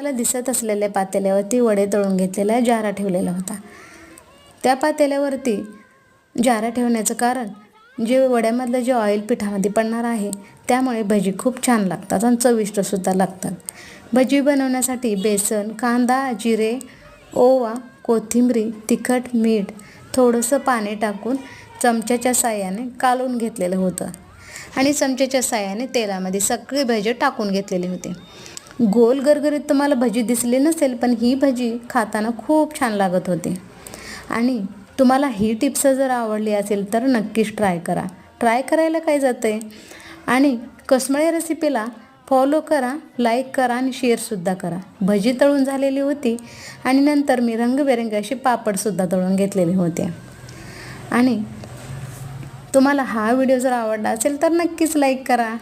कॅमेराला दिसत असलेल्या पातेल्यावरती वडे तळून घेतलेला जारा ठेवलेला होता. त्या पातेल्यावरती जारा ठेवण्याचं कारण जे वड्यामधलं जे ऑइल पिठामध्ये पडणार आहे त्यामुळे भजी खूप छान लागतात आणि चविष्टसुद्धा लागतात. भजी बनवण्यासाठी बेसन, कांदा, जिरे, ओवा, कोथिंबीर, तिखट, मीठ, थोडंसं पाणी टाकून चमच्याच्या साहाय्याने कालवून घेतलेलं होतं आणि चमच्याच्या साहाय्याने तेलामध्ये सगळी भजी टाकून घेतलेली होती. गोल गरगरीत तुम्हाला भजी दिसली नसेल, पण ही भजी खाताना खूप छान लागत होती. आणि तुम्हाला ही टिप्स जर आवडली असेल तर नक्कीच ट्राय करा. ट्राय करायला काय जातं आहे. आणि कसमळे रेसिपीला फॉलो करा, लाईक करा आणि शेअरसुद्धा करा. भजी तळून झालेली होती आणि नंतर मी रंगबेरंगी अशी पापडसुद्धा तळून घेतलेले होते. आणि तुम्हाला हा व्हिडिओ जर आवडला असेल तर नक्कीच लाईक करा.